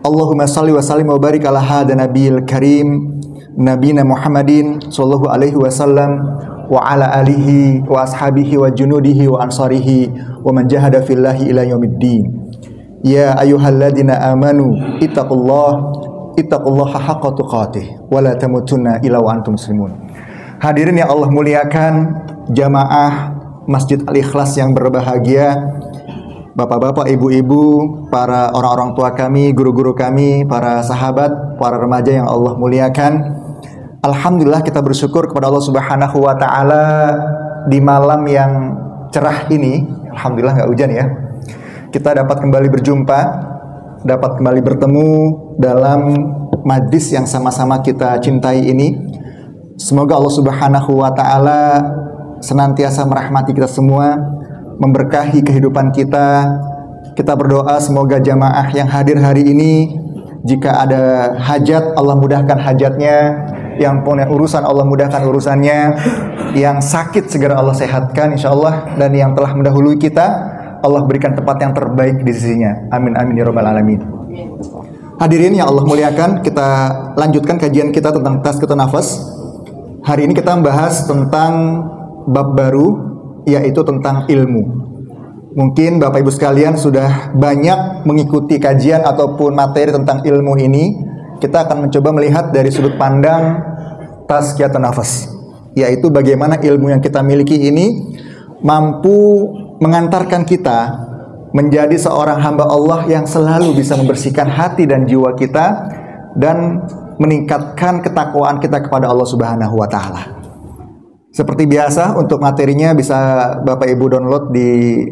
Allahumma salli wa sallim wa barik ala hadha nabiyil karim nabina Muhammadin sallallahu alaihi wasallam wa ala alihi wa ashabihi wa junudihi wa ansarihi wa man jahada fillahi ila yaumiddin. Ya ayyuhalladzina amanu ittaqullaha haqqa tuqatih wa la tamutunna illa wa antum muslimun. Hadirin yang Allah muliakan, jamaah Masjid Al-Ikhlas yang berbahagia, bapak-bapak, ibu-ibu, para orang-orang tua kami, guru-guru kami, para sahabat, para remaja yang Allah muliakan. Alhamdulillah kita bersyukur kepada Allah Subhanahu wa taala di malam yang cerah ini. Alhamdulillah nggak hujan ya. Kita dapat kembali berjumpa, dapat kembali bertemu dalam majlis yang sama-sama kita cintai ini. Semoga Allah Subhanahu wa taala senantiasa merahmati kita semua, memberkahi kehidupan kita. Kita berdoa semoga jamaah yang hadir hari ini, jika ada hajat Allah mudahkan hajatnya, yang punya urusan Allah mudahkan urusannya, yang sakit segera Allah sehatkan insyaallah, dan yang telah mendahului kita Allah berikan tempat yang terbaik di sisinya. Amin amin ya rabbal alamin. Hadirin yang Allah muliakan, kita lanjutkan kajian kita tentang tazkiyatun nafas. Hari ini kita membahas tentang bab baru, yaitu tentang ilmu. Mungkin Bapak Ibu sekalian sudah banyak mengikuti kajian ataupun materi tentang ilmu ini. Kita akan mencoba melihat dari sudut pandang tazkiyatun nafas, yaitu bagaimana ilmu yang kita miliki ini mampu mengantarkan kita menjadi seorang hamba Allah yang selalu bisa membersihkan hati dan jiwa kita dan meningkatkan ketakwaan kita kepada Allah Subhanahu wa taala. Seperti biasa, untuk materinya bisa Bapak Ibu download di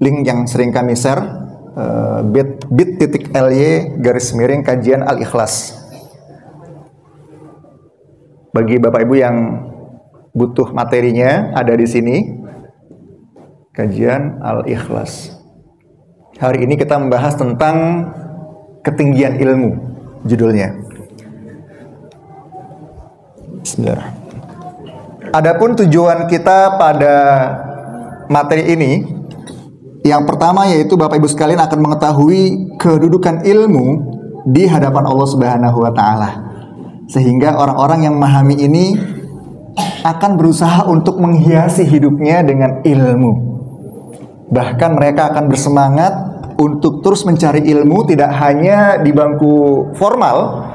link yang sering kami share, bit.ly kajian Al-Ikhlas. Bagi Bapak Ibu yang butuh materinya, ada di sini, kajian Al-Ikhlas. Hari ini kita membahas tentang ketinggian ilmu, judulnya. Bismillahirrahmanirrahim. Adapun tujuan kita pada materi ini, yang pertama yaitu Bapak Ibu sekalian akan mengetahui kedudukan ilmu di hadapan Allah Subhanahu wa taala. Sehingga orang-orang yang memahami ini akan berusaha untuk menghiasi hidupnya dengan ilmu. Bahkan mereka akan bersemangat untuk terus mencari ilmu, tidak hanya di bangku formal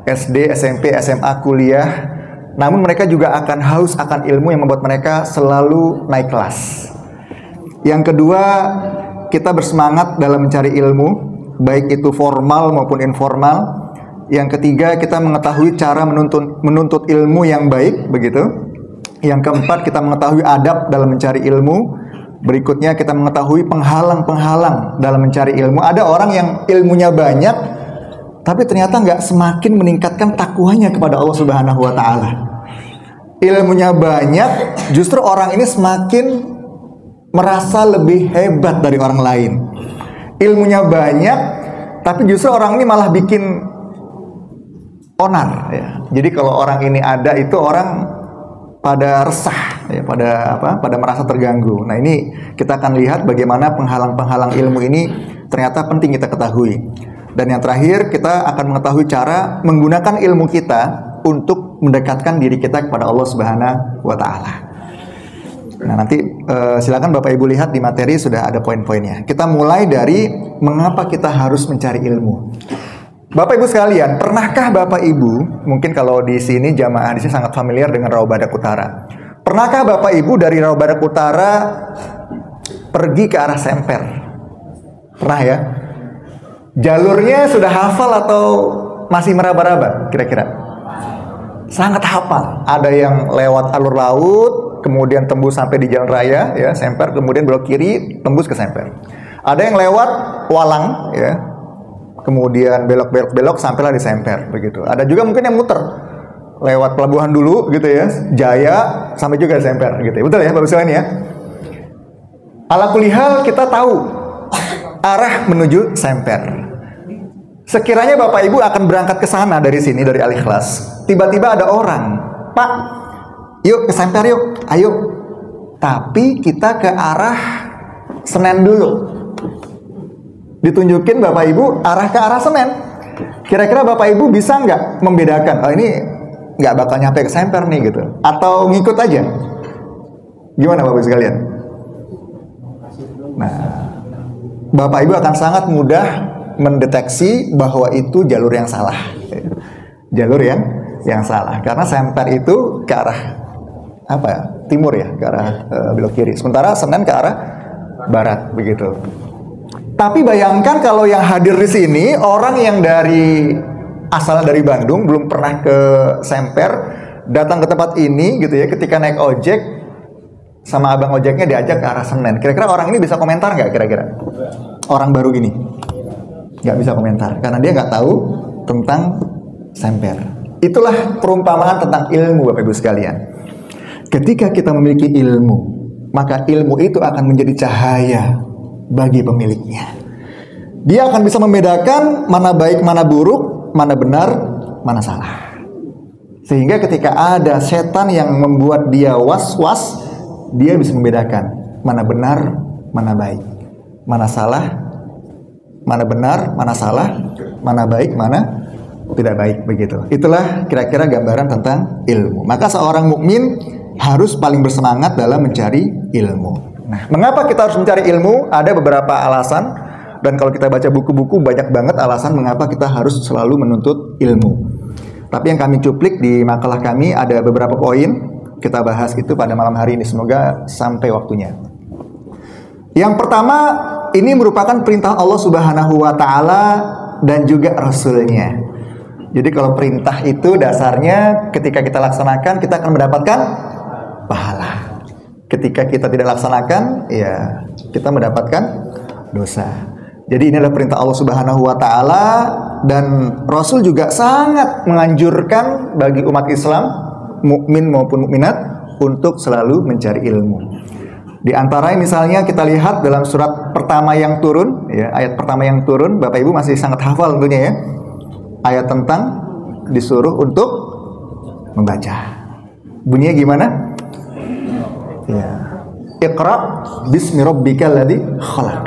SD, SMP, SMA, kuliah, namun mereka juga akan haus akan ilmu yang membuat mereka selalu naik kelas. Yang kedua, kita bersemangat dalam mencari ilmu, baik itu formal maupun informal. Yang ketiga, kita mengetahui cara menuntut ilmu yang baik, begitu. Yang keempat, kita mengetahui adab dalam mencari ilmu. Berikutnya, kita mengetahui penghalang-penghalang dalam mencari ilmu. Ada orang yang ilmunya banyak, tapi ternyata nggak semakin meningkatkan takwanya kepada Allah Subhanahu wa taala. Ilmunya banyak, justru orang ini semakin merasa lebih hebat dari orang lain. Ilmunya banyak, tapi justru orang ini malah bikin onar ya. Jadi kalau orang ini ada, itu orang pada resah ya, pada merasa terganggu. Nah, ini kita akan lihat bagaimana penghalang-penghalang ilmu ini ternyata penting kita ketahui. Dan yang terakhir, kita akan mengetahui cara menggunakan ilmu kita untuk mendekatkan diri kita kepada Allah Subhanahu wa taala. Nah, nanti silakan Bapak Ibu lihat di materi sudah ada poin-poinnya. Kita mulai dari mengapa kita harus mencari ilmu. Bapak Ibu sekalian, pernahkah Bapak Ibu, mungkin kalau di sini jamaah di sini sangat familiar dengan Rawabadak Utara. Pernahkah Bapak Ibu dari Rawabadak Utara pergi ke arah Semper? Pernah ya? Jalurnya sudah hafal atau masih meraba-raba kira-kira? Sangat hafal. Ada yang lewat alur laut, kemudian tembus sampai di jalan raya ya, Semper, kemudian belok kiri tembus ke Semper. Ada yang lewat Walang ya, kemudian belok sampailah di Semper begitu. Ada juga mungkin yang muter lewat pelabuhan dulu gitu ya, Jaya sampai juga di Semper gitu. Betul ya Bapak sekalian ya. Ala kulli hal kita tahu arah menuju Semper. Sekiranya Bapak Ibu akan berangkat ke sana dari sini, dari Al-Ikhlas, tiba-tiba ada orang, Pak, yuk ke Semper yuk, ayo. Tapi kita ke arah Senen dulu. Ditunjukin Bapak Ibu arah ke arah Senen. Kira-kira Bapak Ibu bisa nggak membedakan, oh ini nggak bakal nyampe ke semper nih gitu, atau ngikut aja? Gimana Bapak Ibu sekalian? Nah, Bapak Ibu akan sangat mudah mendeteksi bahwa itu jalur yang salah. Jalur yang salah, karena semper itu ke arah apa? Timur ya, ke arah belok kiri. Sementara Senen ke arah barat begitu. Tapi bayangkan kalau yang hadir di sini orang yang asalnya dari Bandung, belum pernah ke Semper, datang ke tempat ini gitu ya, ketika naik ojek sama abang ojeknya diajak ke arah Senen. Kira-kira orang ini bisa komentar nggak kira-kira? Orang baru ini nggak bisa komentar karena dia nggak tahu tentang Semper. Itulah perumpamaan tentang ilmu, Bapak Ibu sekalian. Ketika kita memiliki ilmu, maka ilmu itu akan menjadi cahaya bagi pemiliknya. Dia akan bisa membedakan mana baik, mana buruk, mana benar, mana salah. Sehingga ketika ada setan yang membuat dia was-was, dia bisa membedakan mana benar, mana baik, mana salah, mana benar, mana salah, mana baik, mana tidak baik, begitu. Itulah kira-kira gambaran tentang ilmu. Maka seorang mukmin harus paling bersemangat dalam mencari ilmu. Nah, mengapa kita harus mencari ilmu? Ada beberapa alasan, dan kalau kita baca buku-buku banyak banget alasan mengapa kita harus selalu menuntut ilmu. Tapi yang kami cuplik di makalah kami ada beberapa poin, kita bahas itu pada malam hari ini, semoga sampai waktunya. Yang pertama, ini merupakan perintah Allah Subhanahu wa Ta'ala dan juga Rasul-Nya. Jadi kalau perintah itu dasarnya ketika kita laksanakan kita akan mendapatkan pahala. Ketika kita tidak laksanakan, ya kita mendapatkan dosa. Jadi ini adalah perintah Allah Subhanahu wa Ta'ala, dan Rasul juga sangat menganjurkan bagi umat Islam, mukmin maupun mukminat, untuk selalu mencari ilmu. Di antaranya misalnya kita lihat dalam surat pertama yang turun, ya, ayat pertama yang turun, Bapak Ibu masih sangat hafal tentunya ya. Ayat tentang disuruh untuk membaca. Bunyinya gimana? Ya. Iqra bismi rabbikal ladzi khalaq.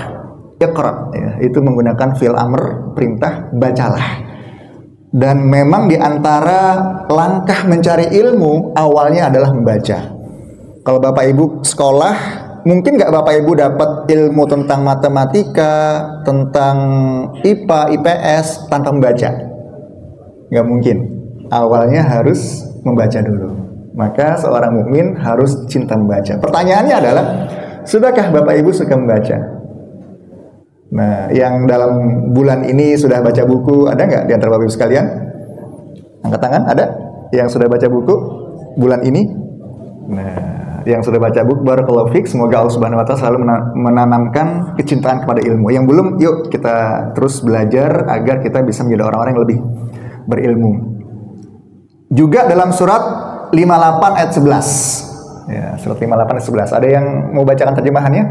Iqra ya, itu menggunakan fi'il amr, perintah, bacalah. Dan memang di antara langkah mencari ilmu awalnya adalah membaca. Kalau Bapak Ibu sekolah, mungkin nggak Bapak Ibu dapat ilmu tentang matematika, tentang IPA, IPS tanpa membaca? Nggak mungkin. Awalnya harus membaca dulu. Maka seorang mukmin harus cinta membaca. Pertanyaannya adalah, sudahkah Bapak Ibu suka membaca? Nah, yang dalam bulan ini sudah baca buku, ada nggak di antara Bapak Ibu sekalian? Angkat tangan, ada? Yang sudah baca buku bulan ini? Nah, yang sudah baca buku, barakallahu fiik, semoga Allah Subhanahu wa Ta'ala selalu menanamkan kecintaan kepada ilmu. Yang belum, yuk kita terus belajar agar kita bisa menjadi orang-orang yang lebih berilmu. Juga dalam surat 58 ayat 11. Ya, surat 58 ayat 11. Ada yang mau bacakan terjemahannya?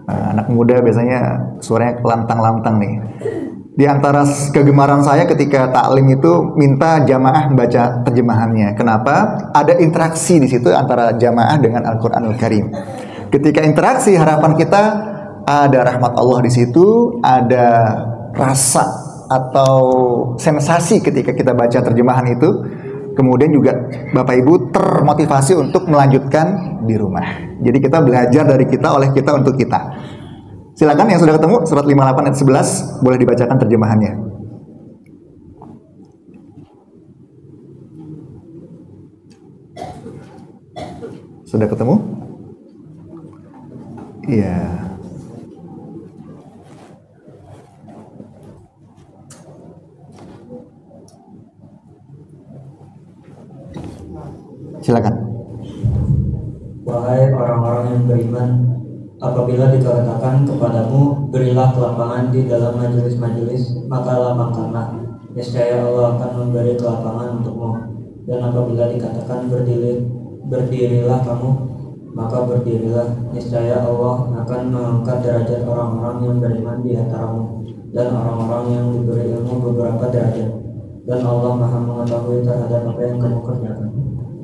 Nah, anak muda biasanya suaranya lantang-lantang nih. Di antara kegemaran saya ketika taklim itu minta jamaah membaca terjemahannya. Kenapa? Ada interaksi di situ antara jamaah dengan Al-Qur'anul Karim. Ketika interaksi, harapan kita ada rahmat Allah di situ, ada rasa atau sensasi ketika kita baca terjemahan itu. Kemudian juga Bapak Ibu termotivasi untuk melanjutkan di rumah. Jadi kita belajar dari kita, oleh kita, untuk kita. Silakan yang sudah ketemu surat 58 ayat 11, boleh dibacakan terjemahannya. Sudah ketemu? Iya. Silakan. Wahai orang-orang yang beriman, apabila dikatakan kepadamu, berilah kelapangan di dalam majelis-majelis, maka lapangkanlah. Niscaya Allah akan memberi kelapangan untukmu. Dan apabila dikatakan berdirilah kamu, maka berdirilah. Niscaya Allah akan mengangkat derajat orang-orang yang beriman di antaramu, dan orang-orang yang diberi ilmu beberapa derajat. Dan Allah Maha mengetahui terhadap apa yang kamu kerjakan.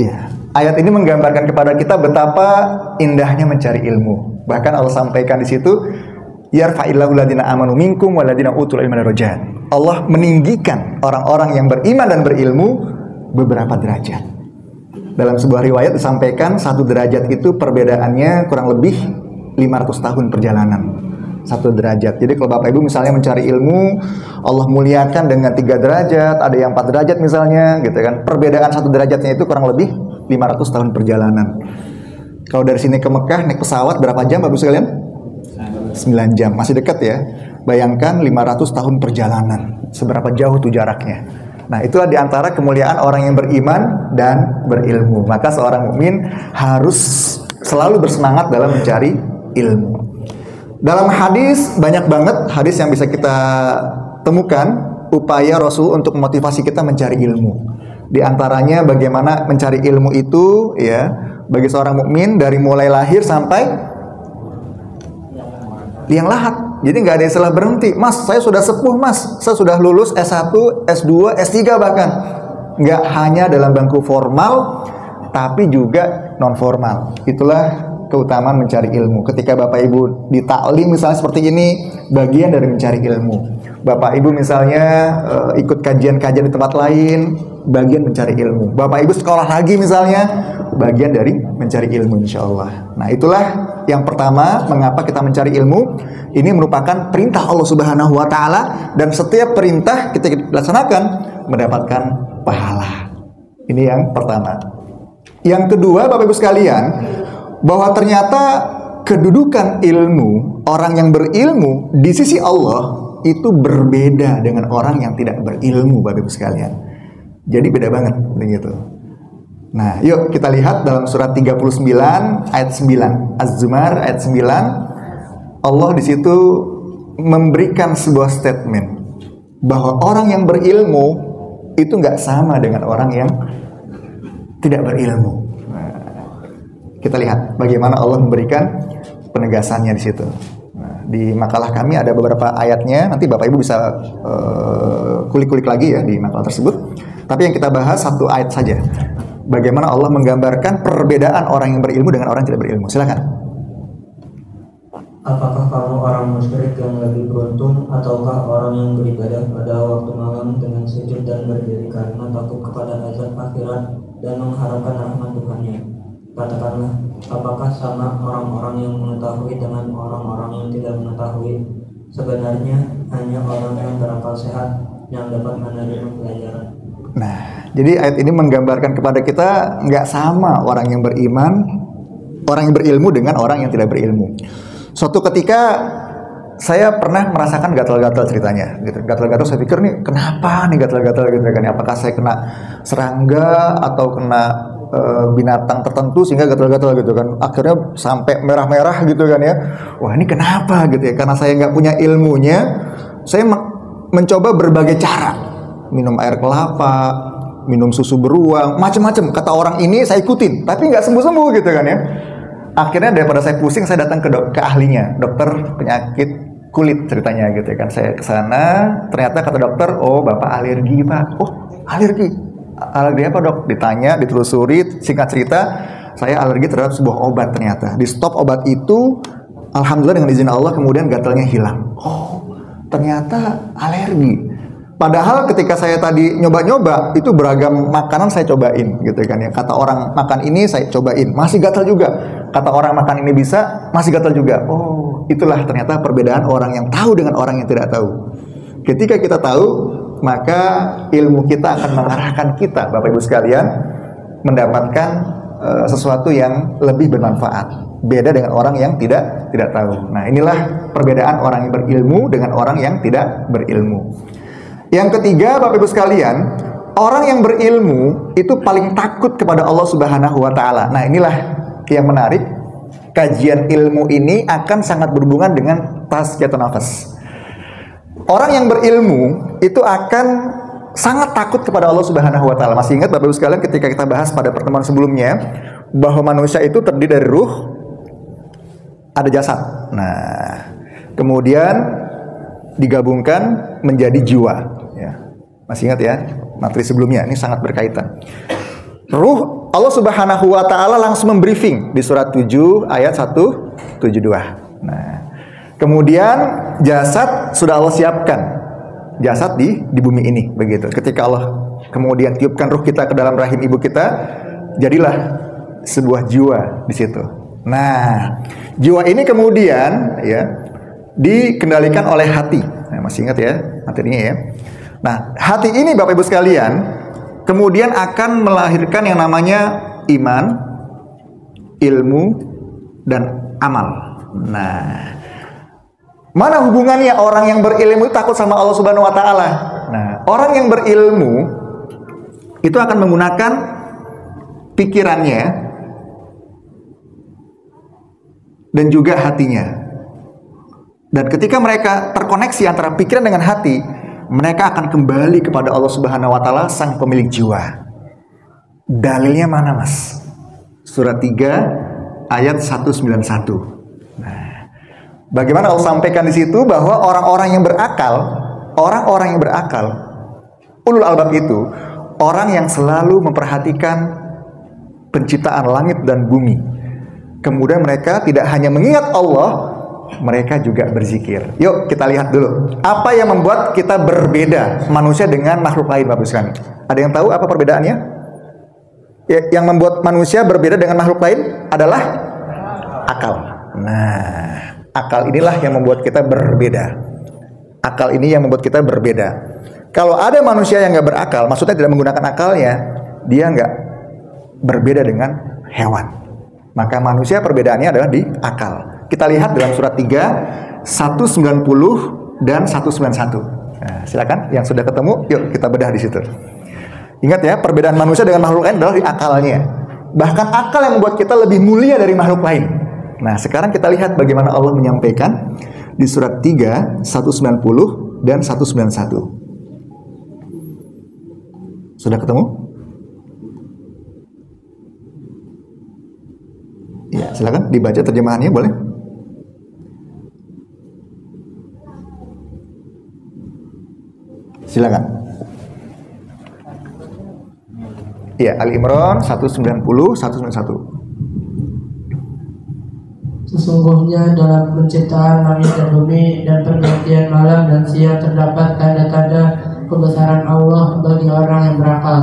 Ya, ayat ini menggambarkan kepada kita betapa indahnya mencari ilmu. Bahkan Allah sampaikan di situ, Yarfa'illahu alladziina aamanu minkum walladziina utul ilma darajat. Allah meninggikan orang-orang yang beriman dan berilmu beberapa derajat. Dalam sebuah riwayat disampaikan satu derajat itu perbedaannya kurang lebih 500 tahun perjalanan. Satu derajat. Jadi kalau Bapak Ibu misalnya mencari ilmu, Allah muliakan dengan 3 derajat, ada yang 4 derajat misalnya, gitu kan. Perbedaan satu derajatnya itu kurang lebih 500 tahun perjalanan. Kalau dari sini ke Mekah naik pesawat berapa jam Bapak Ibu sekalian? 9 jam, masih dekat ya. Bayangkan 500 tahun perjalanan, seberapa jauh tuh jaraknya. Nah, itulah diantara kemuliaan orang yang beriman dan berilmu. Maka seorang mukmin harus selalu bersemangat dalam mencari ilmu. Dalam hadis, banyak banget hadis yang bisa kita temukan upaya Rasul untuk memotivasi kita mencari ilmu. Di antaranya bagaimana mencari ilmu itu ya, bagi seorang mukmin dari mulai lahir sampai liang lahat. Jadi nggak ada istilah berhenti. Mas, saya sudah sepuh mas, saya sudah lulus S1, S2, S3 bahkan. Nggak hanya dalam bangku formal, tapi juga non formal. Itulah keutamaan mencari ilmu. Ketika Bapak Ibu di taklim misalnya seperti ini, bagian dari mencari ilmu. Bapak Ibu misalnya ikut kajian-kajian di tempat lain, bagian mencari ilmu. Bapak Ibu sekolah lagi misalnya, bagian dari mencari ilmu insya Allah. Nah itulah yang pertama mengapa kita mencari ilmu. Ini merupakan perintah Allah Subhanahu Wa Taala, dan setiap perintah kita laksanakan mendapatkan pahala. Ini yang pertama. Yang kedua Bapak Ibu sekalian, bahwa ternyata kedudukan ilmu orang yang berilmu di sisi Allah itu berbeda dengan orang yang tidak berilmu Bapak Ibu sekalian. Jadi beda banget begitu. Nah, yuk kita lihat dalam surat 39 ayat 9, Az-Zumar ayat 9. Allah di situ memberikan sebuah statement bahwa orang yang berilmu itu nggak sama dengan orang yang tidak berilmu. Nah, kita lihat bagaimana Allah memberikan penegasannya di situ. Nah, di makalah kami ada beberapa ayatnya, nanti Bapak Ibu bisa kulik-kulik lagi ya di makalah tersebut. Tapi yang kita bahas satu ayat saja. Bagaimana Allah menggambarkan perbedaan orang yang berilmu dengan orang yang tidak berilmu. Silakan. Apakah kamu orang musyrik yang lebih beruntung, ataukah orang yang beribadah pada waktu malam dengan sujud dan berdiri karena takut kepada azab akhirat dan mengharapkan rahmat Tuhannya? Katakanlah, apakah sama orang-orang yang mengetahui dengan orang-orang yang tidak mengetahui? Sebenarnya hanya orang yang berakal sehat yang dapat menerima pelajaran. Nah, jadi ayat ini menggambarkan kepada kita nggak sama orang yang beriman, orang yang berilmu dengan orang yang tidak berilmu. Suatu ketika saya pernah merasakan gatal-gatal ceritanya, gitu. Gatal-gatal saya pikir nih kenapa nih gatal-gatal gitu kan? Apakah saya kena serangga atau kena binatang tertentu sehingga gatal-gatal gitu kan? Akhirnya sampai merah-merah gitu kan ya? Wah ini kenapa gitu ya? Karena saya nggak punya ilmunya, saya mencoba berbagai cara, minum air kelapa, minum susu beruang, macam-macam. Kata orang ini saya ikutin, tapi nggak sembuh-sembuh gitu kan ya? Akhirnya daripada saya pusing, saya datang ke ahlinya, dokter penyakit kulit ceritanya gitu ya kan. Saya ke sana, ternyata kata dokter, oh bapak alergi pak. Oh alergi apa dok? Ditanya, ditelusuri, singkat cerita, saya alergi terhadap sebuah obat ternyata. Di stop obat itu, alhamdulillah dengan izin Allah kemudian gatalnya hilang. Oh ternyata alergi. Padahal ketika saya tadi nyoba-nyoba, itu beragam makanan saya cobain gitu kan ya. Kata orang makan ini saya cobain, masih gatal juga. Kata orang makan ini bisa, masih gatal juga. Oh, itulah ternyata perbedaan orang yang tahu dengan orang yang tidak tahu. Ketika kita tahu, maka ilmu kita akan mengarahkan kita, Bapak Ibu sekalian, mendapatkan sesuatu yang lebih bermanfaat. Beda dengan orang yang tidak tahu. Nah, inilah perbedaan orang yang berilmu dengan orang yang tidak berilmu. Yang ketiga, Bapak Ibu sekalian, orang yang berilmu itu paling takut kepada Allah Subhanahu wa Ta'ala. Nah, inilah yang menarik. Kajian ilmu ini akan sangat berhubungan dengan tazkiyatun nafas. Orang yang berilmu itu akan sangat takut kepada Allah Subhanahu wa Ta'ala. Masih ingat Bapak Ibu sekalian ketika kita bahas pada pertemuan sebelumnya bahwa manusia itu terdiri dari ruh, ada jasad. Nah, kemudian digabungkan menjadi jiwa. Masih ingat ya, materi sebelumnya, ini sangat berkaitan. Ruh, Allah Subhanahu wa Ta'ala langsung membriefing di surat 7 ayat 172. Nah, Kemudian jasad sudah Allah siapkan. Jasad di bumi ini begitu. Ketika Allah kemudian tiupkan ruh kita ke dalam rahim ibu kita, jadilah sebuah jiwa di situ. Nah, jiwa ini kemudian ya dikendalikan oleh hati. Nah, masih ingat ya materinya ya. Nah, hati ini Bapak Ibu sekalian kemudian akan melahirkan yang namanya iman, ilmu, dan amal. Nah, mana hubungannya orang yang berilmu takut sama Allah Subhanahu wa taala? Nah, orang yang berilmu itu akan menggunakan pikirannya dan juga hatinya. Dan ketika mereka terkoneksi antara pikiran dengan hati, mereka akan kembali kepada Allah Subhanahu wa taala, sang pemilik jiwa. Dalilnya mana, Mas? Surat 3 ayat 191. Nah, bagaimana Allah sampaikan di situ bahwa orang-orang yang berakal, ulul albab itu orang yang selalu memperhatikan penciptaan langit dan bumi. Kemudian mereka tidak hanya mengingat Allah, mereka juga berzikir. Yuk kita lihat dulu. Apa yang membuat kita berbeda manusia dengan makhluk lain, Bapak sekalian? Ada yang tahu apa perbedaannya? Yang membuat manusia berbeda dengan makhluk lain adalah akal. Nah, akal inilah yang membuat kita berbeda. Akal ini yang membuat kita berbeda. Kalau ada manusia yang nggak berakal, maksudnya tidak menggunakan akalnya, dia nggak berbeda dengan hewan. Maka manusia perbedaannya adalah di akal. Kita lihat dalam surat 3, 190 dan 191. Nah, silakan yang sudah ketemu, yuk kita bedah di situ. Ingat ya, perbedaan manusia dengan makhluk lain adalah di akalnya. Bahkan akal yang membuat kita lebih mulia dari makhluk lain. Nah, sekarang kita lihat bagaimana Allah menyampaikan di surat 3, 190 dan 191. Sudah ketemu? Ya, silakan dibaca terjemahannya, boleh? Silakan. Ya, Ali Imran 190, 191. Sesungguhnya dalam penciptaan langit dan bumi dan pergantian malam dan siang terdapat tanda-tanda kebesaran Allah bagi orang yang berakal,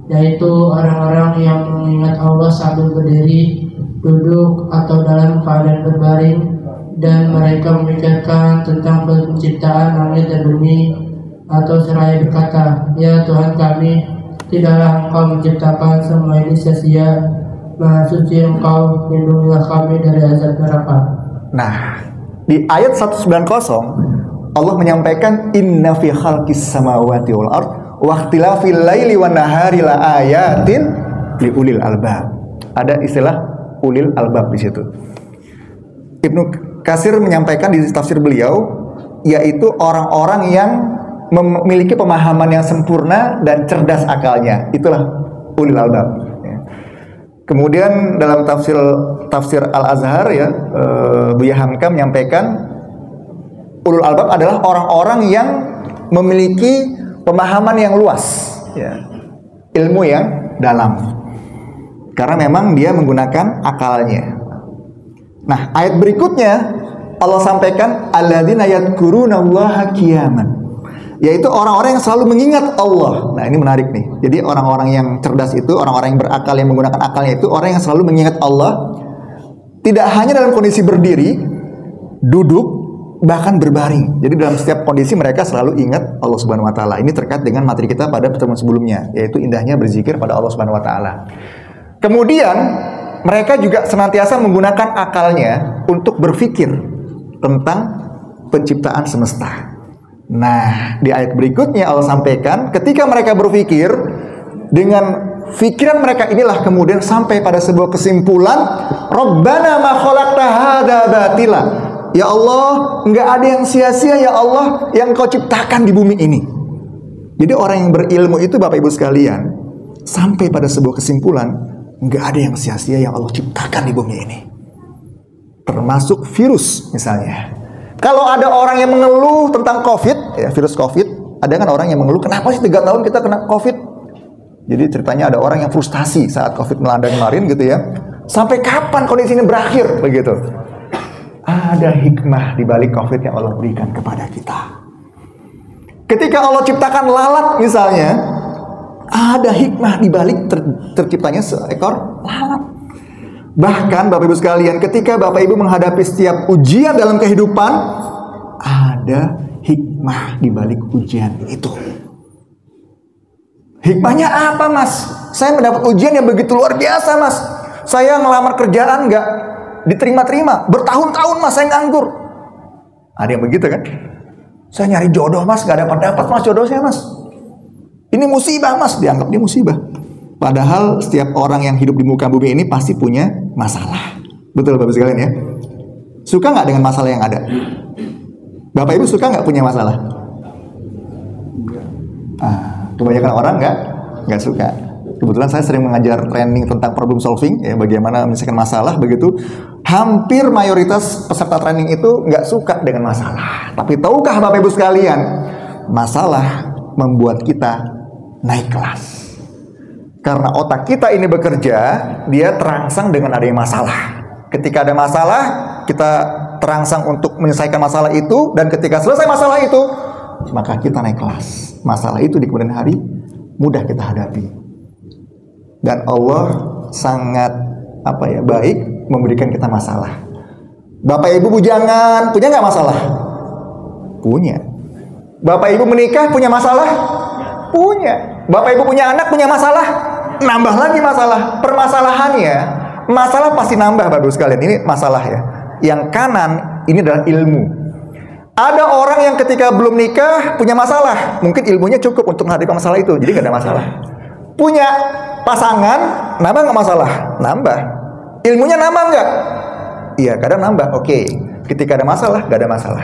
yaitu orang-orang yang mengingat Allah sambil berdiri, duduk, atau dalam keadaan berbaring, dan mereka memikirkan tentang penciptaan langit dan bumi, atau seraya berkata, ya Tuhan kami, tidaklah Engkau menciptakan semua ini sia-sia. Maha suci Engkau, lindungilah kami dari azab neraka. Nah, di ayat 190 Allah menyampaikan inna fi khalqis samawati wal ard wa ikhtilafil laili wan nahari la ayatin li ulil albab. Ada istilah ulil albab di situ. Ibnu Katsir menyampaikan di tafsir beliau, yaitu orang-orang yang memiliki pemahaman yang sempurna dan cerdas akalnya. Itulah ulil albab. Kemudian dalam tafsir Al-Azhar ya, Buya Hamka menyampaikan ulul albab adalah orang-orang yang memiliki pemahaman yang luas, ya, ilmu yang dalam. Karena memang dia menggunakan akalnya. Nah, ayat berikutnya Allah sampaikan alladzina yadhkurunallaha qiyaman, yaitu orang-orang yang selalu mengingat Allah. Nah, ini menarik nih. Jadi orang-orang yang cerdas itu, orang-orang yang berakal, yang menggunakan akalnya itu orang yang selalu mengingat Allah, tidak hanya dalam kondisi berdiri, duduk, bahkan berbaring. Jadi dalam setiap kondisi mereka selalu ingat Allah Subhanahu wa taala. Ini terkait dengan materi kita pada pertemuan sebelumnya, yaitu indahnya berzikir pada Allah Subhanahu wa taala. Kemudian mereka juga senantiasa menggunakan akalnya untuk berpikir tentang penciptaan semesta. Nah, di ayat berikutnya Allah sampaikan ketika mereka berpikir, dengan pikiran mereka inilah kemudian sampai pada sebuah kesimpulan, Rabbana ma khalaqta hadza batila. Ya Allah, enggak ada yang sia-sia ya Allah yang Kau ciptakan di bumi ini. Jadi orang yang berilmu itu Bapak Ibu sekalian sampai pada sebuah kesimpulan, enggak ada yang sia-sia yang Allah ciptakan di bumi ini. Termasuk virus misalnya. Kalau ada orang yang mengeluh tentang COVID, ya, virus COVID, ada kan orang yang mengeluh, kenapa sih 3 tahun kita kena COVID? Jadi ceritanya ada orang yang frustasi saat COVID melanda kemarin gitu ya. Sampai kapan kondisi ini berakhir begitu? Ada hikmah di balik COVID yang Allah berikan kepada kita. Ketika Allah ciptakan lalat misalnya, ada hikmah di balik terciptanya seekor lalat. Bahkan Bapak Ibu sekalian, ketika Bapak Ibu menghadapi setiap ujian dalam kehidupan, ada hikmah di balik ujian itu. Hikmahnya apa, Mas? Saya mendapat ujian yang begitu luar biasa, Mas. Saya ngelamar kerjaan nggak diterima-terima. Bertahun-tahun, Mas, saya nganggur. Ada yang begitu kan? Saya nyari jodoh, Mas, nggak dapat-dapat, Mas, jodohnya, Mas. Ini musibah, Mas. Dianggap ini musibah. Padahal setiap orang yang hidup di muka bumi ini pasti punya masalah. Betul, Bapak sekalian ya? Suka nggak dengan masalah yang ada? Bapak Ibu suka nggak punya masalah? Kebanyakan orang nggak suka. Kebetulan saya sering mengajar training tentang problem solving, ya, bagaimana menyelesaikan masalah begitu. Hampir mayoritas peserta training itu nggak suka dengan masalah. Tapi tahukah Bapak Ibu sekalian, masalah membuat kita naik kelas. Karena otak kita ini bekerja, dia terangsang dengan adanya masalah. Ketika ada masalah, kita terangsang untuk menyelesaikan masalah itu, dan ketika selesai masalah itu, maka kita naik kelas. Masalah itu di kemudian hari mudah kita hadapi. Dan Allah sangat baik memberikan kita masalah. Bapak Ibu bujangan, punya nggak masalah? Punya. Bapak Ibu menikah, punya masalah? Punya. Bapak Ibu punya anak, punya masalah? Nambah lagi masalah. Permasalahannya, masalah pasti nambah, Bapak Ibu sekalian. Ini masalah ya. Yang kanan, ini adalah ilmu. Ada orang yang ketika belum nikah punya masalah. Mungkin ilmunya cukup untuk menghadapi masalah itu, jadi nggak ada masalah. Punya pasangan, nambah nggak masalah? Nambah. Ilmunya nambah nggak? Iya, kadang nambah. Oke. Ketika ada masalah, nggak ada masalah.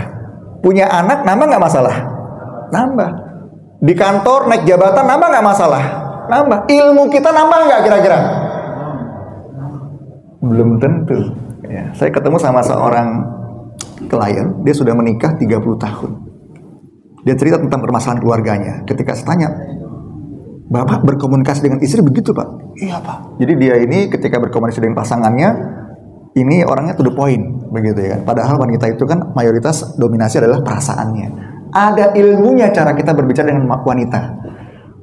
Punya anak, nambah nggak masalah? Nambah. Di kantor naik jabatan, nambah nggak masalah? Nambah. Ilmu kita nambah nggak kira-kira? Belum tentu. Ya, saya ketemu sama seorang klien, dia sudah menikah 30 tahun. Dia cerita tentang permasalahan keluarganya. Ketika saya tanya, Bapak berkomunikasi dengan istri begitu, Pak? Iya, Pak. Jadi dia ini ketika berkomunikasi dengan pasangannya, ini orangnya to the point, begitu ya. Padahal wanita itu kan mayoritas dominasi adalah perasaannya. Ada ilmunya cara kita berbicara dengan wanita.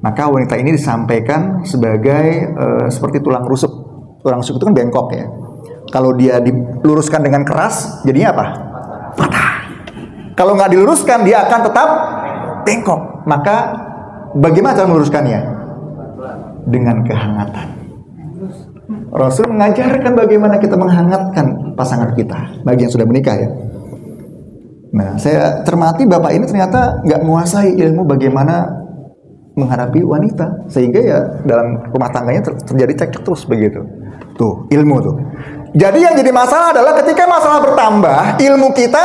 Maka wanita ini disampaikan sebagai seperti tulang rusuk. Tulang rusuk itu kan bengkok ya. Kalau dia diluruskan dengan keras, jadinya apa? Patah. Kalau nggak diluruskan, dia akan tetap bengkok. Maka bagaimana cara meluruskannya? Dengan kehangatan. Rasul mengajarkan bagaimana kita menghangatkan pasangan kita, bagi yang sudah menikah ya. Nah, saya cermati Bapak ini ternyata nggak menguasai ilmu bagaimana menghadapi wanita, sehingga ya dalam rumah tangganya terjadi cekcok terus begitu. Tuh, ilmu tuh. Jadi yang jadi masalah adalah ketika masalah bertambah, ilmu kita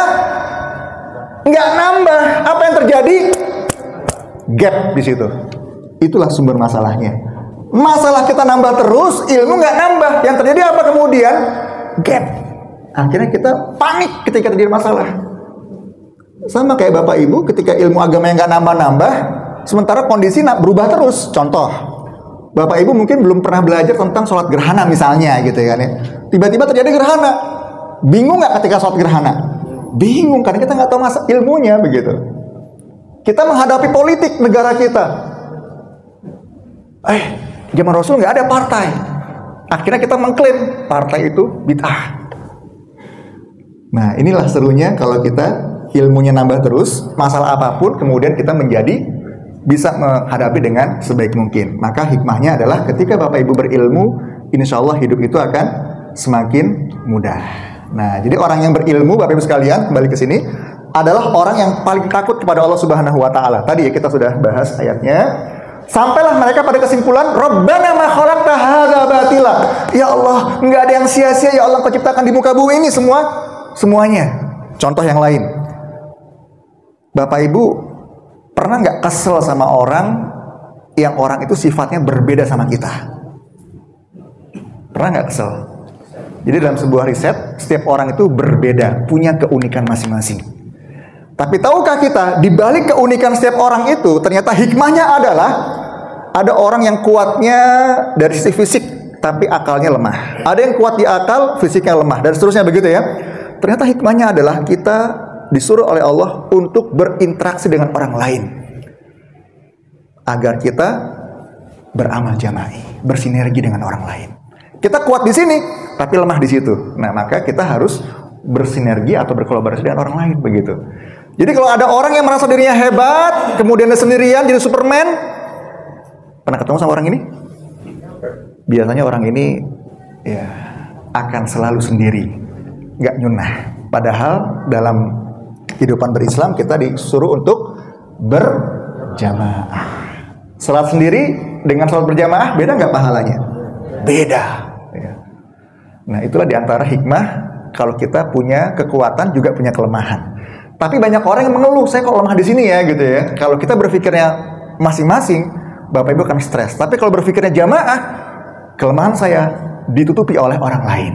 nggak nambah. Apa yang terjadi? Gap di situ. Itulah sumber masalahnya. Masalah kita nambah terus, ilmu nggak nambah. Yang terjadi apa kemudian? Gap. Akhirnya kita panik ketika terjadi masalah. Sama kayak Bapak Ibu ketika ilmu agama yang nggak nambah-nambah, sementara kondisi berubah terus. Contoh, Bapak Ibu mungkin belum pernah belajar tentang sholat gerhana misalnya gitu kan ya. Tiba-tiba terjadi gerhana. Bingung nggak ketika sholat gerhana? Bingung karena kita nggak tahu ilmunya begitu. Kita menghadapi politik negara kita. Zaman Rasul nggak ada partai. Akhirnya kita mengklaim partai itu bid'ah. Nah, inilah serunya kalau kita ilmunya nambah terus, masalah apapun kemudian kita menjadi bisa menghadapi dengan sebaik mungkin. Maka hikmahnya adalah ketika Bapak Ibu berilmu, insya Allah hidup itu akan semakin mudah. Nah, jadi orang yang berilmu, Bapak Ibu sekalian, kembali ke sini, adalah orang yang paling takut kepada Allah Subhanahu wa Ta'ala. Tadi ya kita sudah bahas ayatnya. Sampailah mereka pada kesimpulan, Rabbana ma khalaqta hadza batila. Ya Allah, enggak ada yang sia-sia ya Allah, Kau ciptakan di muka bumi ini semuanya. Contoh yang lain. Bapak Ibu pernah nggak kesel sama orang yang orang itu sifatnya berbeda sama kita? Pernah nggak kesel? Jadi dalam sebuah riset, setiap orang itu berbeda, punya keunikan masing-masing. Tapi tahukah kita, di balik keunikan setiap orang itu, ternyata hikmahnya adalah ada orang yang kuatnya dari sisi fisik, tapi akalnya lemah. Ada yang kuat di akal, fisiknya lemah, dan seterusnya begitu ya. Ternyata hikmahnya adalah kita disuruh oleh Allah untuk berinteraksi dengan orang lain agar kita beramal jama'i, bersinergi dengan orang lain. Kita kuat di sini, tapi lemah di situ. Nah, maka kita harus bersinergi atau berkolaborasi dengan orang lain, begitu. Jadi kalau ada orang yang merasa dirinya hebat, kemudian dia sendirian jadi Superman, pernah ketemu sama orang ini? Biasanya orang ini ya akan selalu sendiri, nggak nyunah. Padahal dalam kehidupan berislam kita disuruh untuk berjamaah. Salat sendiri dengan salat berjamaah beda nggak pahalanya? Beda. Ya. Nah, itulah diantara hikmah kalau kita punya kekuatan juga punya kelemahan. Tapi banyak orang yang mengeluh, saya kok lemah di sini ya, gitu ya. Kalau kita berpikirnya masing-masing, Bapak Ibu akan stres. Tapi kalau berpikirnya jamaah, kelemahan saya ditutupi oleh orang lain.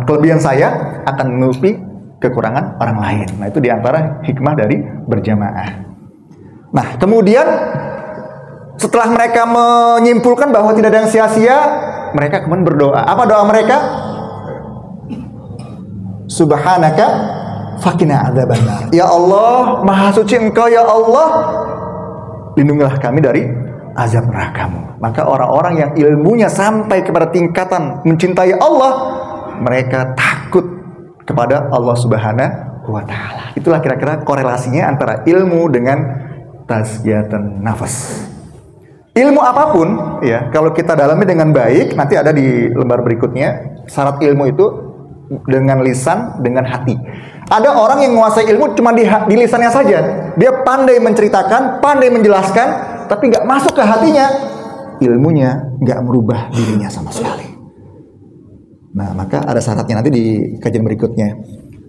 Kelebihan saya akan menutupi kekurangan orang lain. Nah, itu diantara hikmah dari berjamaah. Nah, kemudian setelah mereka menyimpulkan bahwa tidak ada yang sia-sia, mereka kemudian berdoa. Apa doa mereka? Subhanaka faqina adzabannar. Ya Allah, Maha Suci Engkau ya Allah, lindungilah kami dari azab neraka-Mu. Maka orang-orang yang ilmunya sampai kepada tingkatan mencintai Allah, mereka takut kepada Allah Subhanahu wa taala. Itulah kira-kira korelasinya antara ilmu dengan tazkiyatun nafas. Ilmu apapun ya, kalau kita dalami dengan baik, nanti ada di lembar berikutnya syarat ilmu itu dengan lisan, dengan hati. Ada orang yang menguasai ilmu cuma di lisannya saja. Dia pandai menceritakan, pandai menjelaskan, tapi nggak masuk ke hatinya. Ilmunya nggak merubah dirinya sama sekali. Nah, maka ada syaratnya nanti di kajian berikutnya.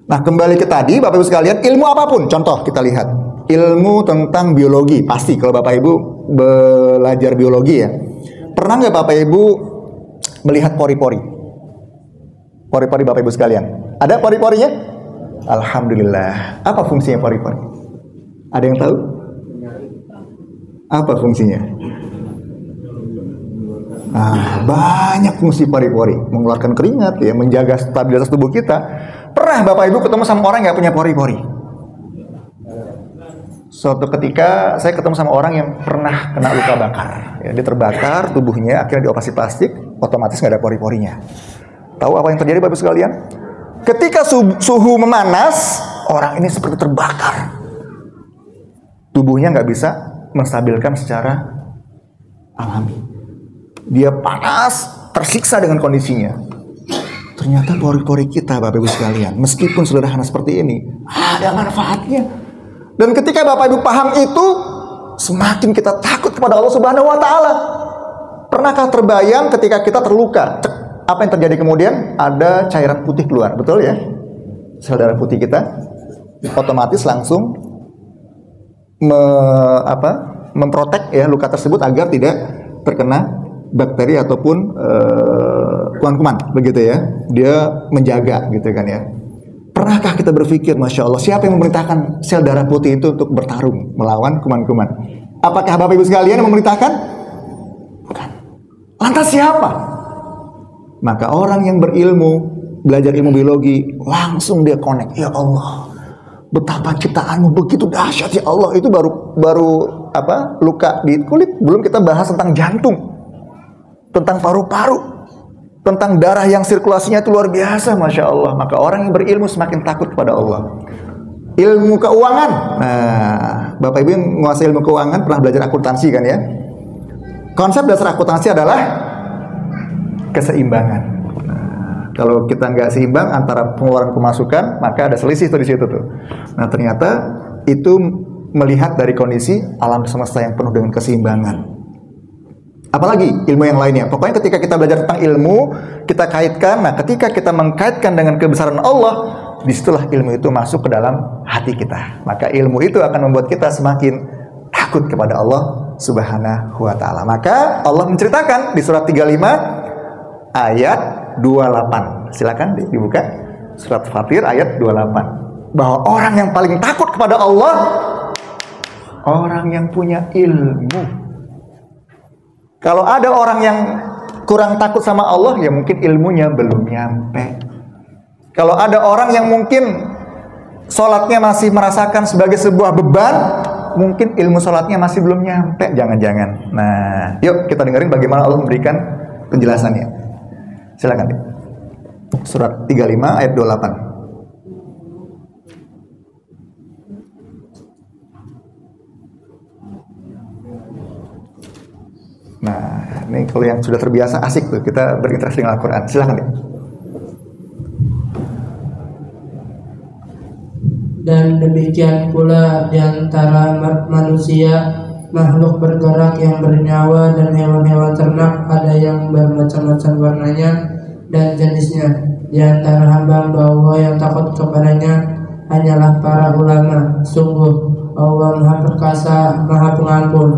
Nah, kembali ke tadi, Bapak Ibu sekalian, ilmu apapun, contoh kita lihat. Ilmu tentang biologi, pasti kalau Bapak Ibu belajar biologi ya. Pernah nggak Bapak Ibu melihat pori-pori? Pori-pori Bapak Ibu sekalian. Ada pori-porinya? Alhamdulillah. Apa fungsinya pori-pori? Ada yang tahu? Apa fungsinya? Banyak fungsi pori-pori. Mengeluarkan keringat ya, menjaga stabilitas tubuh kita. Pernah Bapak Ibu ketemu sama orang yang punya pori-pori? Suatu ketika saya ketemu sama orang yang pernah kena luka bakar. Ya, dia terbakar tubuhnya, akhirnya dioperasi plastik, otomatis nggak ada pori-porinya. Tahu apa yang terjadi Bapak Ibu sekalian? Ketika suhu memanas, orang ini seperti terbakar. Tubuhnya nggak bisa menstabilkan secara alami. Dia panas, tersiksa dengan kondisinya. Ternyata pori-pori kita, Bapak Ibu sekalian, meskipun sederhana seperti ini, ada manfaatnya. Dan ketika Bapak Ibu paham itu, semakin kita takut kepada Allah Subhanahu wa taala. Pernahkah terbayang ketika kita terluka? Apa yang terjadi kemudian? Ada cairan putih keluar, betul ya? Sel darah putih kita otomatis langsung memprotek ya luka tersebut agar tidak terkena bakteri ataupun kuman-kuman, begitu ya? Dia menjaga, gitu kan ya? Pernahkah kita berpikir, Masya Allah, siapa yang memerintahkan sel darah putih itu untuk bertarung melawan kuman-kuman? Apakah Bapak Ibu sekalian yang memerintahkan? Bukan. Lantas siapa? Maka orang yang berilmu, belajar ilmu biologi, langsung dia connect. Ya Allah, betapa ciptaanmu begitu dahsyat ya Allah. Itu baru luka di kulit. Belum kita bahas tentang jantung, tentang paru-paru, tentang darah yang sirkulasinya itu luar biasa, Masya Allah. Maka orang yang berilmu semakin takut kepada Allah. Ilmu keuangan. Nah, Bapak Ibu yang menguasai ilmu keuangan pernah belajar akuntansi kan ya? Konsep dasar akuntansi adalah keseimbangan. Nah, kalau kita nggak seimbang antara pengeluaran pemasukan, maka ada selisih tuh di situ tuh. Nah, ternyata itu melihat dari kondisi alam semesta yang penuh dengan keseimbangan. Apalagi ilmu yang lainnya. Pokoknya ketika kita belajar tentang ilmu, kita kaitkan. Nah, ketika kita mengkaitkan dengan kebesaran Allah, disitulah ilmu itu masuk ke dalam hati kita. Maka ilmu itu akan membuat kita semakin takut kepada Allah Subhanahu wa taala. Maka Allah menceritakan di surat 35 ayat 28. Silakan dibuka. Surat Fatir ayat 28. Bahwa orang yang paling takut kepada Allah, orang yang punya ilmu. Kalau ada orang yang kurang takut sama Allah, ya mungkin ilmunya belum nyampe. Kalau ada orang yang mungkin sholatnya masih merasakan sebagai sebuah beban, mungkin ilmu sholatnya masih belum nyampe, jangan-jangan. Nah, yuk kita dengerin bagaimana Allah memberikan penjelasannya. Silakan. Surat 35 ayat 28. Nah, ini kalau yang sudah terbiasa asik tuh kita berinteraksi dengan Al-Quran. Silakan deh. Dan demikian pula di antara manusia, makhluk bergerak yang bernyawa dan hewan-hewan ternak, ada yang bermacam-macam warnanya dan jenisnya. Di antara hamba Allah yang takut kepadanya hanyalah para ulama. Sungguh Allah Maha Perkasa, Maha Pengampun.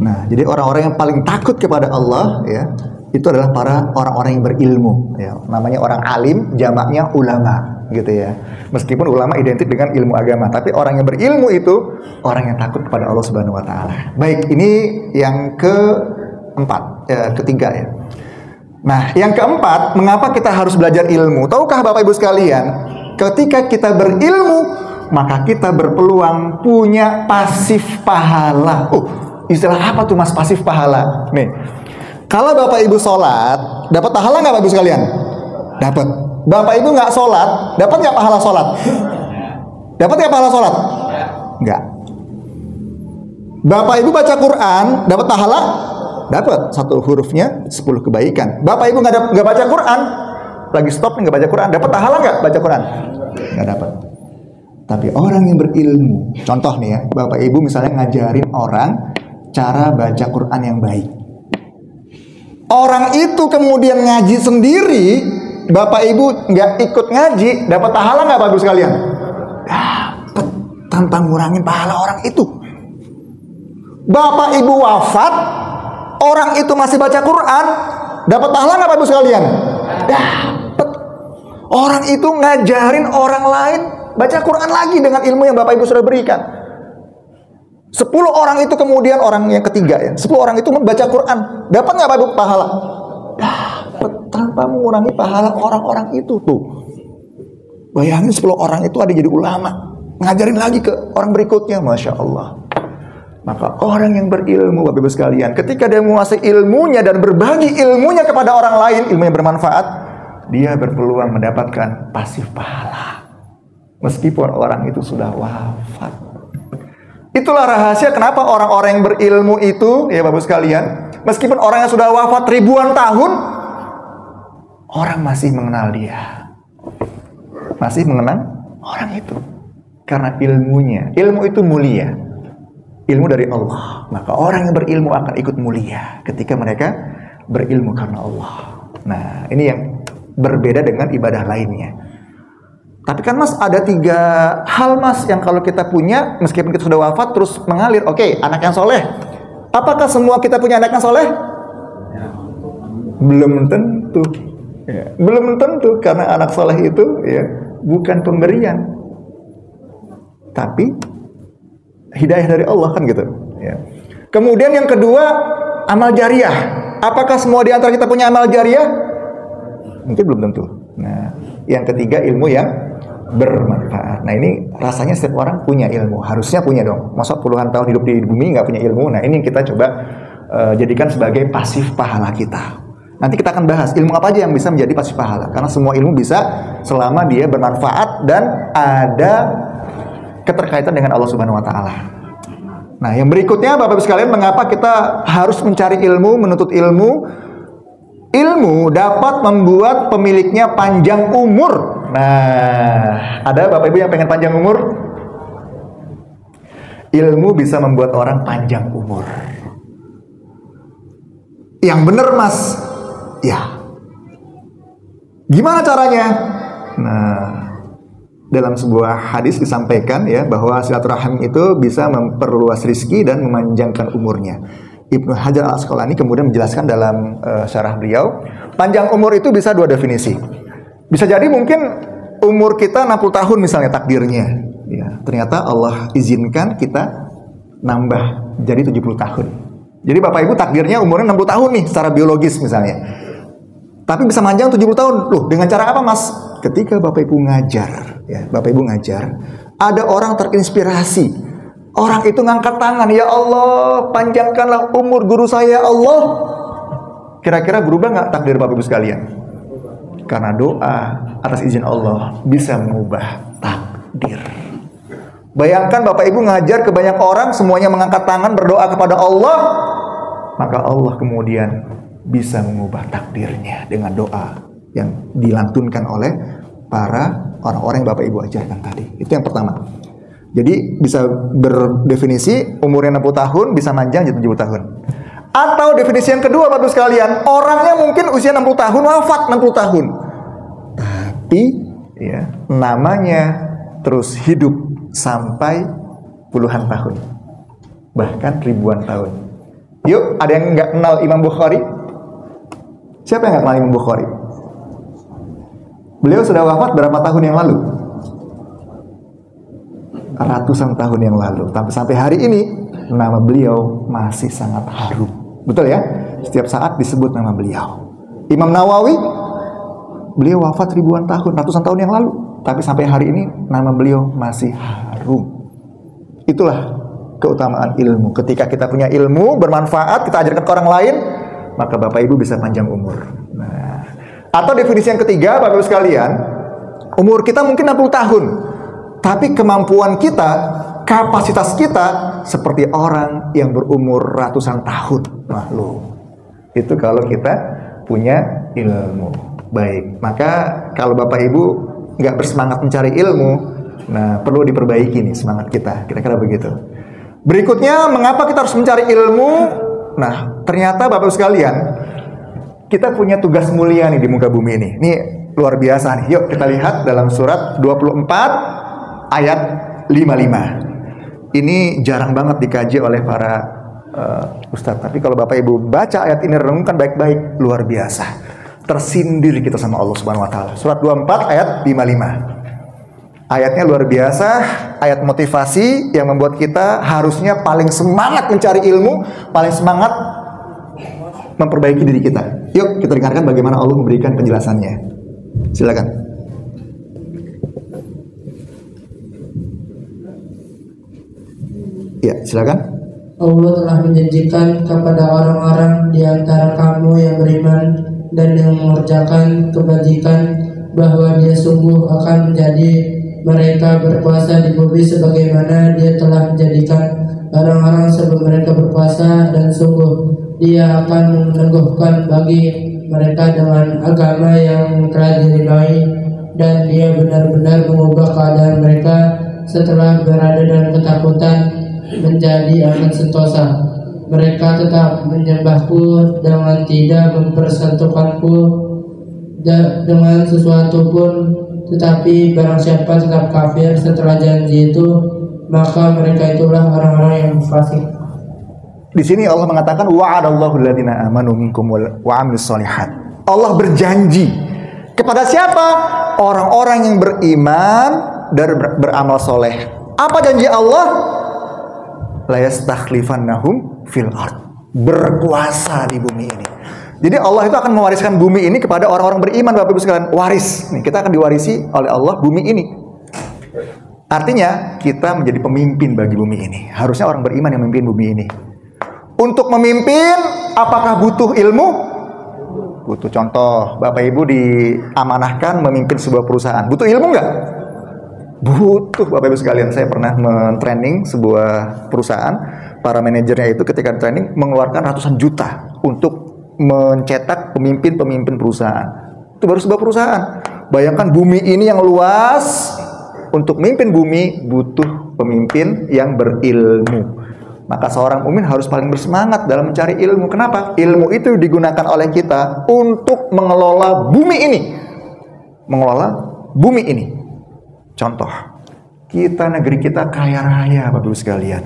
Nah, jadi orang-orang yang paling takut kepada Allah ya, itu adalah para orang-orang yang berilmu ya. Namanya orang alim, jamaknya ulama gitu ya. Meskipun ulama identik dengan ilmu agama, tapi orang yang berilmu itu orang yang takut kepada Allah Subhanahu wa taala. Baik, ini yang ketiga ya. Nah, yang keempat, mengapa kita harus belajar ilmu? Tahukah Bapak Ibu sekalian, ketika kita berilmu, maka kita berpeluang punya pasif pahala. Istilah apa tuh Mas pasif pahala? Nih, kalau Bapak Ibu sholat, dapat pahala nggak Bapak Ibu sekalian? Dapat. Bapak Ibu nggak sholat, dapat nggak pahala sholat? Dapat nggak pahala sholat? Nggak. Bapak Ibu baca Quran, dapat pahala? Dapat. Satu hurufnya 10 kebaikan. Bapak Ibu nggak baca Quran, lagi stop nggak baca Quran, dapat pahala nggak baca Quran? Nggak dapat. Tapi orang yang berilmu, contoh nih ya, Bapak Ibu misalnya ngajarin orang cara baca Quran yang baik. Orang itu kemudian ngaji sendiri, Bapak Ibu nggak ikut ngaji, dapat pahala nggak Bapak Ibu sekalian? Dapat, tanpa ngurangin pahala orang itu. Bapak Ibu wafat, orang itu masih baca Quran, dapat pahala nggak Bapak Ibu sekalian? Dapat. Orang itu ngajarin orang lain baca Quran lagi dengan ilmu yang Bapak Ibu sudah berikan. 10 orang itu kemudian orang yang ketiga ya, 10 orang itu membaca Quran, dapat nggak Bapak Ibu pahala? Dapat, tanpa mengurangi pahala orang-orang itu tuh. Bayangin 10 orang itu ada jadi ulama, ngajarin lagi ke orang berikutnya, Masya Allah. Maka orang yang berilmu Bapak Ibu sekalian, ketika dia menguasai ilmunya dan berbagi ilmunya kepada orang lain, ilmu yang bermanfaat, dia berpeluang mendapatkan pasif pahala meskipun orang itu sudah wafat. Itulah rahasia kenapa orang-orang yang berilmu itu, ya Bapak sekalian, meskipun orangnya sudah wafat ribuan tahun, orang masih mengenal dia. Masih mengenal orang itu. Karena ilmunya. Ilmu itu mulia. Ilmu dari Allah. Maka orang yang berilmu akan ikut mulia ketika mereka berilmu karena Allah. Nah, ini yang berbeda dengan ibadah lainnya. Tapi kan Mas ada 3 hal Mas yang kalau kita punya meskipun kita sudah wafat terus mengalir. Oke, anak yang soleh. Apakah semua kita punya anak yang soleh? Belum tentu. Ya, belum tentu karena anak soleh itu ya bukan pemberian, tapi hidayah dari Allah kan gitu. Ya. Kemudian yang kedua amal jariah. Apakah semua di antara kita punya amal jariah? Mungkin belum tentu. Nah, yang ketiga ilmu yang bermanfaat. Nah, ini rasanya setiap orang punya ilmu, harusnya punya dong. Masa puluhan tahun hidup di bumi nggak punya ilmu? Nah, ini yang kita coba jadikan sebagai pasif pahala kita. Nanti kita akan bahas ilmu apa aja yang bisa menjadi pasif pahala. Karena semua ilmu bisa selama dia bermanfaat dan ada keterkaitan dengan Allah Subhanahu wa taala. Nah, yang berikutnya Bapak Ibu sekalian, mengapa kita harus mencari ilmu, menuntut ilmu? Ilmu dapat membuat pemiliknya panjang umur. Nah, ada Bapak Ibu yang pengen panjang umur? Ilmu bisa membuat orang panjang umur. Yang benar Mas? Ya. Gimana caranya? Nah, dalam sebuah hadis disampaikan ya bahwa silaturahim itu bisa memperluas rizki dan memanjangkan umurnya. Ibnu Hajar Al-Asqalani kemudian menjelaskan dalam syarah beliau, panjang umur itu bisa 2 definisi. Bisa jadi mungkin umur kita 60 tahun misalnya takdirnya. Ya, ternyata Allah izinkan kita nambah jadi 70 tahun. Jadi Bapak Ibu takdirnya umurnya 60 tahun nih secara biologis misalnya. Tapi bisa panjang 70 tahun. Loh, dengan cara apa Mas? ketika Bapak Ibu ngajar, ya, Bapak Ibu ngajar, ada orang terinspirasi. Orang itu ngangkat tangan, ya Allah, panjangkanlah umur guru saya, Allah. Kira-kira berubah nggak takdir Bapak Ibu sekalian? Karena doa atas izin Allah bisa mengubah takdir. Bayangkan Bapak Ibu ngajar ke banyak orang, semuanya mengangkat tangan berdoa kepada Allah, maka Allah kemudian bisa mengubah takdirnya dengan doa yang dilantunkan oleh para orang-orang yang Bapak Ibu ajarkan tadi. Itu yang pertama. Jadi bisa berdefinisi umurnya 60 tahun bisa manjang jadi 70 tahun. Atau definisi yang kedua Bapak Ibu sekalian, orangnya mungkin usia 60 tahun, wafat 60 tahun. Tapi ya, namanya terus hidup sampai puluhan tahun. Bahkan ribuan tahun. Yuk, ada yang nggak kenal Imam Bukhari? Siapa yang nggak kenal Imam Bukhari? Beliau sudah wafat berapa tahun yang lalu? Ratusan tahun yang lalu. Tapi sampai hari ini nama beliau masih sangat harum. Betul ya? Setiap saat disebut nama beliau. Imam Nawawi, beliau wafat ribuan tahun, ratusan tahun yang lalu. Tapi sampai hari ini nama beliau masih harum. Itulah keutamaan ilmu. Ketika kita punya ilmu bermanfaat, kita ajarkan ke orang lain, maka Bapak Ibu bisa panjang umur. Nah, atau definisi yang ketiga Bapak Ibu sekalian, umur kita mungkin 60 tahun. Tapi kemampuan kita, kapasitas kita seperti orang yang berumur ratusan tahun. Maklum. Itu kalau kita punya ilmu. Baik, maka kalau Bapak Ibu nggak bersemangat mencari ilmu, nah perlu diperbaiki nih semangat kita. Kira-kira begitu. Berikutnya, mengapa kita harus mencari ilmu? Nah, ternyata Bapak Ibu sekalian, kita punya tugas mulia nih di muka bumi ini. Ini luar biasa nih. Yuk kita lihat dalam surat 24 ayat 55. Ini jarang banget dikaji oleh para ustadz. Tapi kalau Bapak Ibu baca ayat ini, renungkan baik-baik, luar biasa. Tersindir kita sama Allah Subhanahu wa taala. Surat 24 ayat 55. Ayatnya luar biasa, ayat motivasi yang membuat kita harusnya paling semangat mencari ilmu, paling semangat memperbaiki diri kita. Yuk kita dengarkan bagaimana Allah memberikan penjelasannya. Silakan. Ya, silakan. Allah telah menjanjikan kepada orang-orang di antara kamu yang beriman dan yang mengerjakan kebajikan bahwa Dia sungguh akan menjadi mereka berpuasa di bumi sebagaimana Dia telah menjadikan orang-orang sebelum mereka berpuasa, dan sungguh Dia akan meneguhkan bagi mereka dengan agama yang telah diridhai, dan Dia benar-benar mengubah keadaan mereka setelah berada dalam ketakutan menjadi amat sentosa. Mereka tetap menyembahku dengan tidak mempersatukanku dengan sesuatu pun, tetapi barang siapa tetap kafir setelah janji itu, maka mereka itulah orang-orang yang fasik. Di sini Allah mengatakan wa'adallahu alladziina aamanu minkum wa 'amilus shalihat. Allah berjanji kepada siapa? Orang-orang yang beriman dan beramal soleh. Apa janji Allah? La yastakhlifannahum fil ard. Berkuasa di bumi ini. Jadi Allah itu akan mewariskan bumi ini kepada orang-orang beriman, Bapak Ibu sekalian. Waris. Nih, kita akan diwarisi oleh Allah bumi ini. Artinya kita menjadi pemimpin bagi bumi ini. Harusnya orang beriman yang memimpin bumi ini. Untuk memimpin, apakah butuh ilmu? Butuh. Contoh, Bapak Ibu diamanahkan memimpin sebuah perusahaan. Butuh ilmu nggak? Butuh, Bapak Ibu sekalian. Saya pernah men-training sebuah perusahaan. Para manajernya itu ketika training mengeluarkan ratusan juta untuk mencetak pemimpin-pemimpin perusahaan. Itu baru sebuah perusahaan. Bayangkan bumi ini yang luas. Untuk memimpin bumi butuh pemimpin yang berilmu. Maka seorang mukmin harus paling bersemangat dalam mencari ilmu. Kenapa? Ilmu itu digunakan oleh kita untuk mengelola bumi ini. Mengelola bumi ini. Contoh, negeri kita kaya raya, Bapak Ibu sekalian.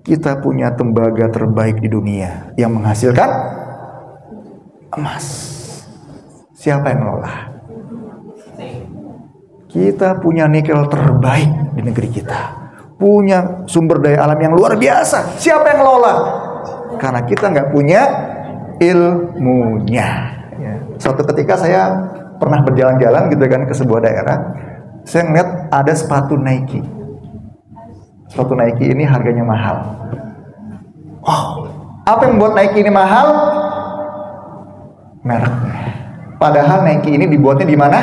Kita punya tembaga terbaik di dunia yang menghasilkan emas. Siapa yang mengelola? Kita punya nikel terbaik di negeri kita. Punya sumber daya alam yang luar biasa. Siapa yang mengelola? Karena kita nggak punya ilmunya. Suatu ketika saya pernah berjalan-jalan gitu kan ke sebuah daerah, saya ngeliat ada sepatu Nike. Sepatu Nike ini harganya mahal. Wow, apa yang membuat Nike ini mahal? Mereknya. Padahal Nike ini dibuatnya di mana?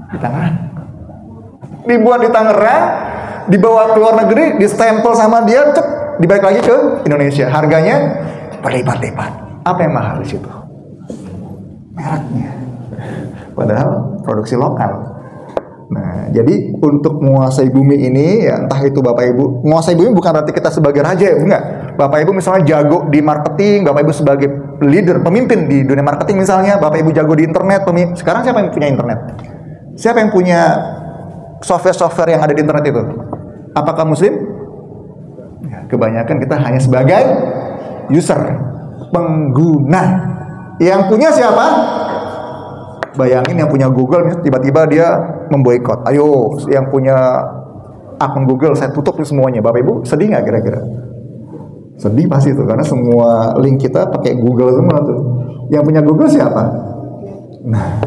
Di Tangerang. Dibuat di Tangerang, dibawa ke luar negeri, distempel sama dia, cek, dibalik lagi ke Indonesia. Harganya berlipat-lipat. Apa yang mahal di situ? Mereknya. Padahal produksi lokal. Nah, jadi untuk menguasai bumi ini, ya entah itu Bapak Ibu, menguasai bumi bukan berarti kita sebagai raja, ya enggak. Bapak Ibu misalnya jago di marketing, Bapak Ibu sebagai leader, pemimpin di dunia marketing misalnya, Bapak Ibu jago di internet, sekarang siapa yang punya internet? Siapa yang punya software-software yang ada di internet itu? Apakah muslim? Ya, kebanyakan kita hanya sebagai user, pengguna. Yang punya siapa? Bayangin yang punya Google tiba-tiba dia memboikot. Ayo, yang punya akun Google saya tutup semuanya. Bapak Ibu sedih nggak kira-kira? Sedih pasti itu karena semua link kita pakai Google semua tuh. Yang punya Google siapa? Nah,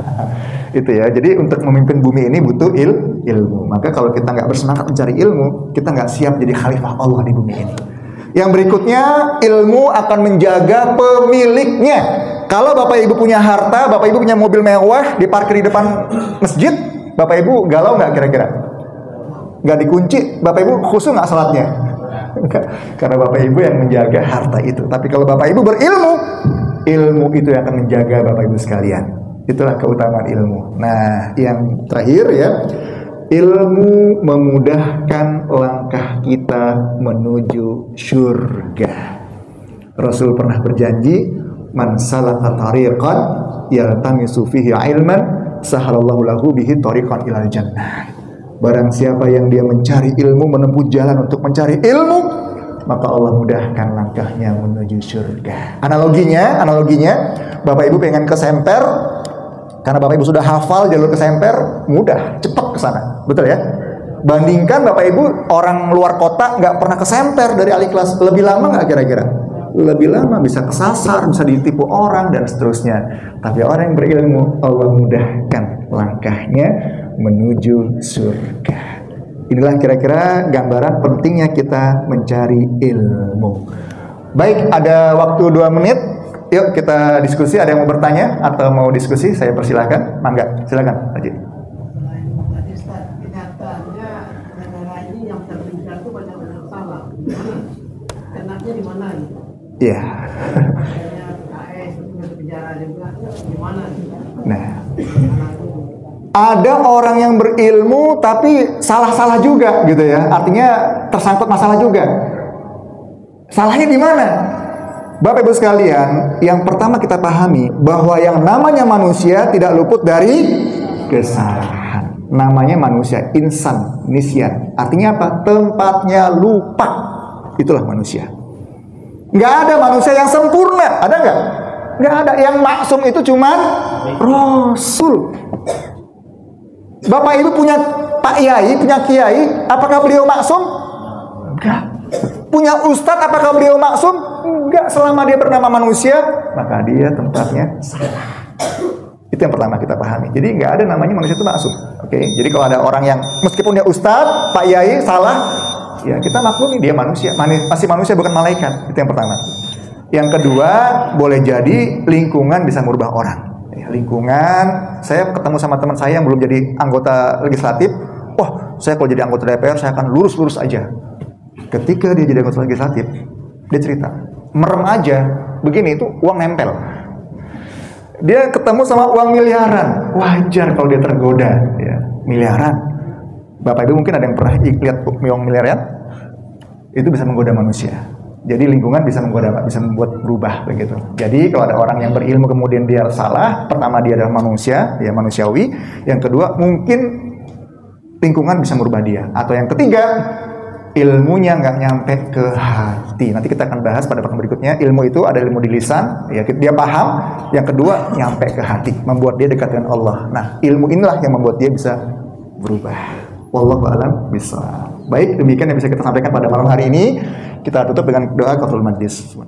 itu ya. Jadi untuk memimpin bumi ini butuh ilmu. Maka kalau kita nggak bersemangat mencari ilmu, kita nggak siap jadi khalifah Allah di bumi ini. Yang berikutnya, ilmu akan menjaga pemiliknya. Kalau Bapak Ibu punya harta, Bapak Ibu punya mobil mewah, diparkir di depan masjid, Bapak Ibu galau nggak kira-kira? Nggak dikunci, Bapak Ibu khusyuk nggak salatnya? Karena Bapak Ibu yang menjaga harta itu. Tapi kalau Bapak Ibu berilmu, ilmu itu yang akan menjaga Bapak Ibu sekalian. Itulah keutamaan ilmu. Nah, yang terakhir ya, ilmu memudahkan langkah kita menuju surga. Rasul pernah berjanji, man salaka tariqan yaltamisu fihi ilman sahalallahu lahu bihi tariqan ilal jannah. Barang siapa yang dia mencari ilmu, menempuh jalan untuk mencari ilmu, maka Allah mudahkan langkahnya menuju surga. Analoginya, Bapak Ibu pengen ke Semper, karena Bapak Ibu sudah hafal jalur ke Semper, mudah, cepat ke sana. Betul ya? Bandingkan Bapak Ibu orang luar kota nggak pernah ke Semper dari Aliklas, lebih lama nggak kira-kira? Lebih lama, bisa kesasar, bisa ditipu orang dan seterusnya. Tapi orang yang berilmu, Allah mudahkan langkahnya menuju surga. Inilah kira-kira gambaran pentingnya kita mencari ilmu. Baik, ada waktu 2 menit. Yuk kita diskusi. Ada yang mau bertanya atau mau diskusi? Saya persilahkan. Mangga, silakan Haji. Kenyataannya negara ini yang terlibat itu banyak salah. Enaknya di mana gitu? Iya. Makanya KS itu berbicara juga di mana gitu. Nah, ada orang yang berilmu tapi salah-salah juga gitu ya. Artinya tersangkut masalah juga. Salahnya di mana? Bapak Ibu sekalian, yang pertama kita pahami bahwa yang namanya manusia tidak luput dari kesalahan. Namanya manusia, insan, nisyan. Artinya apa? Tempatnya lupa. Itulah manusia. Nggak ada manusia yang sempurna. Ada nggak? Nggak ada. Yang maksum itu cuman Rasul. Bapak Ibu punya Pak Yai, punya Kiai, apakah beliau maksum? Enggak. Punya Ustadz, apakah beliau maksum? Enggak. Selama dia bernama manusia, maka dia tempatnya salah. Itu yang pertama kita pahami. Jadi nggak ada namanya manusia itu maksum. Oke. Jadi kalau ada orang yang meskipun dia Ustadz, Pak Yai salah, ya kita maklumi dia manusia, masih manusia bukan malaikat. Itu yang pertama. Yang kedua, boleh jadi lingkungan bisa merubah orang. Ya, lingkungan, saya ketemu sama teman saya yang belum jadi anggota legislatif. Oh, saya kalau jadi anggota DPR saya akan lurus-lurus aja. Ketika dia jadi anggota legislatif, dia cerita, merem aja, begini itu uang nempel. Dia ketemu sama uang miliaran, wajar kalau dia tergoda, ya, miliaran. Bapak Ibu mungkin ada yang pernah lihat uang miliaran, itu bisa menggoda manusia. Jadi lingkungan bisa menggoda, bisa membuat berubah begitu. Jadi kalau ada orang yang berilmu kemudian dia salah, pertama dia adalah manusia, ya manusiawi. Yang kedua mungkin lingkungan bisa merubah dia. Atau yang ketiga, ilmunya nggak nyampe ke hati. Nanti kita akan bahas pada pekan berikutnya. Ilmu itu ada ilmu di lisan, ya dia paham. Yang kedua nyampe ke hati, membuat dia dekat dengan Allah. Nah, ilmu inilah yang membuat dia bisa berubah. Wallahu a'lam bishawab. Baik, demikian yang bisa kita sampaikan pada malam hari ini. Kita tutup dengan doa kafaratul majlis.